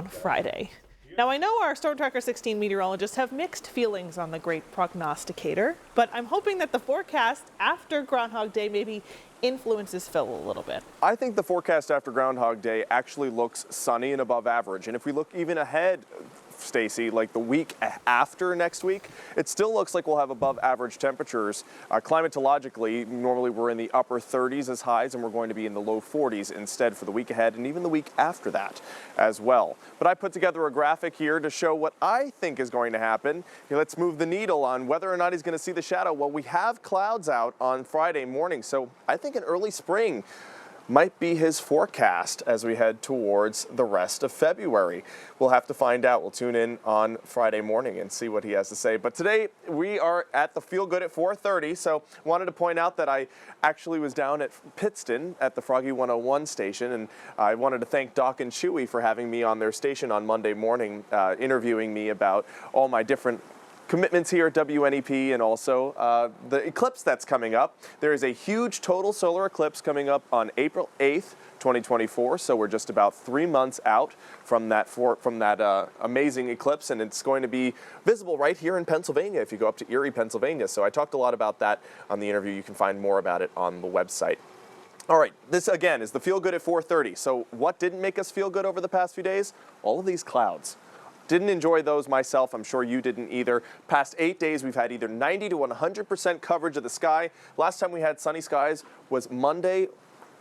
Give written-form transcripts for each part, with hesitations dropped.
on Friday. Now, I know our Storm Tracker 16 meteorologists have mixed feelings on the great prognosticator, but I'm hoping that the forecast after Groundhog Day maybe influences Phil a little bit. I think the forecast after Groundhog Day actually looks sunny and above average. And if we look even ahead, Stacy, like the week after next week, it still looks like we'll have above average temperatures. Climatologically, normally we're in the upper 30s as highs, and we're going to be in the low 40s instead for the week ahead and even the week after that as well. But I put together a graphic here to show what I think is going to happen. Here, let's move the needle on whether or not he's going to see the shadow. Well, we have clouds out on Friday morning, so I think an early spring might be his forecast as we head towards the rest of February. We'll have to find out. We'll tune in on Friday morning and see what he has to say. But today we are at the Feel Good at 4:30, so wanted to point out that I actually was down at Pittston at the Froggy 101 station, and I wanted to thank Doc and Chewy for having me on their station on Monday morning, interviewing me about all my different commitments here at WNEP and also the eclipse that's coming up. There is a huge total solar eclipse coming up on April 8th, 2024, so we're just about 3 months out from that amazing eclipse, and it's going to be visible right here in Pennsylvania if you go up to Erie, Pennsylvania. So I talked a lot about that on the interview. You can find more about it on the website. All right, this again is the Feel Good at 4:30. So what didn't make us feel good over the past few days? All of these clouds. Didn't enjoy those myself. I'm sure you didn't either. Past 8 days, we've had either 90 to 100% coverage of the sky. Last time we had sunny skies was Monday,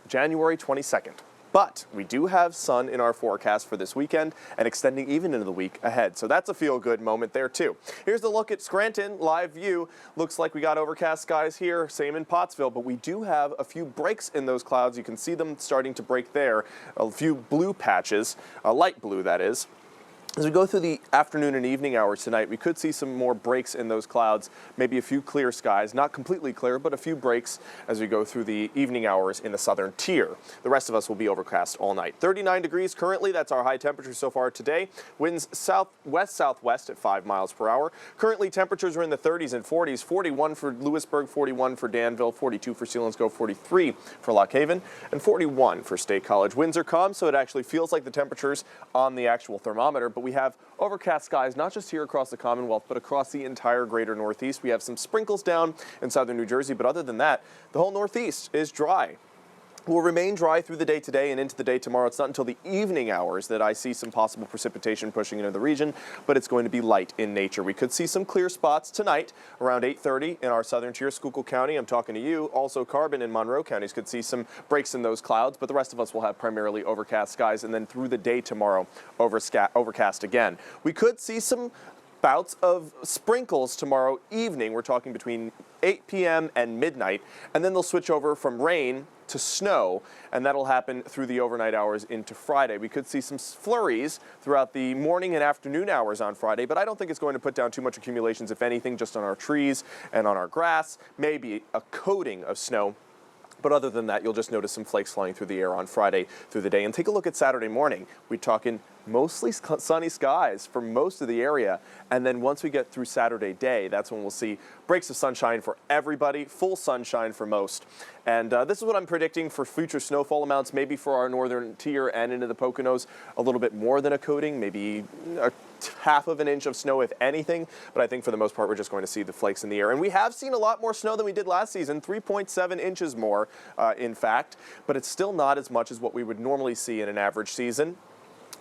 January 22nd. But we do have sun in our forecast for this weekend and extending even into the week ahead. So that's a feel-good moment there, too. Here's the look at Scranton, live view. Looks like we got overcast skies here, same in Pottsville, but we do have a few breaks in those clouds. You can see them starting to break there. A few blue patches, light blue that is. As we go through the afternoon and evening hours tonight, we could see some more breaks in those clouds, maybe a few clear skies, not completely clear, but a few breaks as we go through the evening hours in the southern tier. The rest of us will be overcast all night. 39 degrees currently, that's our high temperature so far today. Winds southwest-southwest at 5 miles per hour. Currently temperatures are in the 30s and 40s, 41 for Lewisburg, 41 for Danville, 42 for Selinsgrove, 43 for Lock Haven, and 41 for State College. Winds are calm, so it actually feels like the temperatures on the actual thermometer, but we have overcast skies, not just here across the Commonwealth, but across the entire greater Northeast. We have some sprinkles down in southern New Jersey, but other than that, the whole Northeast is dry. Will remain dry through the day today and into the day tomorrow. It's not until the evening hours that I see some possible precipitation pushing into the region, but it's going to be light in nature. We could see some clear spots tonight around 8:30 in our southern tier, Schuylkill County. I'm talking to you. Also, Carbon and Monroe counties could see some breaks in those clouds, but the rest of us will have primarily overcast skies, and then through the day tomorrow, overcast again. We could see some bouts of sprinkles tomorrow evening. We're talking between 8 p.m. and midnight, and then they'll switch over from rain to snow, and that'll happen through the overnight hours into Friday. We could see some flurries throughout the morning and afternoon hours on Friday, but I don't think it's going to put down too much accumulations, if anything, just on our trees and on our grass, maybe a coating of snow. But other than that, you'll just notice some flakes flying through the air on Friday through the day. And take a look at Saturday morning. We're talking mostly sunny skies for most of the area. And then once we get through Saturday day, that's when we'll see breaks of sunshine for everybody, full sunshine for most. And this is what I'm predicting for future snowfall amounts, maybe for our northern tier and into the Poconos, a little bit more than a coating, maybe a half of an inch of snow, if anything. But I think for the most part, we're just going to see the flakes in the air. And we have seen a lot more snow than we did last season, 3.7 inches more, in fact. But it's still not as much as what we would normally see in an average season.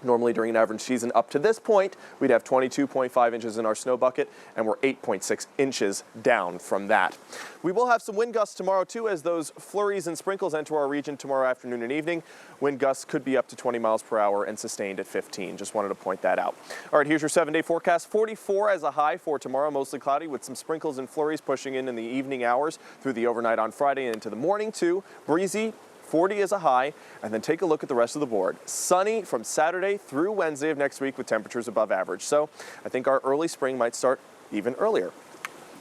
Normally during an average season up to this point, we'd have 22.5 inches in our snow bucket, and we're 8.6 inches down from that. We will have some wind gusts tomorrow too, as those flurries and sprinkles enter our region tomorrow afternoon and evening. Wind gusts could be up to 20 miles per hour and sustained at 15. Just wanted to point that out. All right, here's your 7-day forecast. 44 as a high for tomorrow, mostly cloudy with some sprinkles and flurries pushing in the evening hours through the overnight on Friday and into the morning too. Breezy. 40 is a high, and then take a look at the rest of the board. Sunny from Saturday through Wednesday of next week with temperatures above average. So I think our early spring might start even earlier.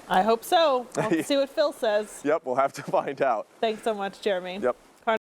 I hope so. We'll see what Phil says. Yep, we'll have to find out. Thanks so much, Jeremy. Yep.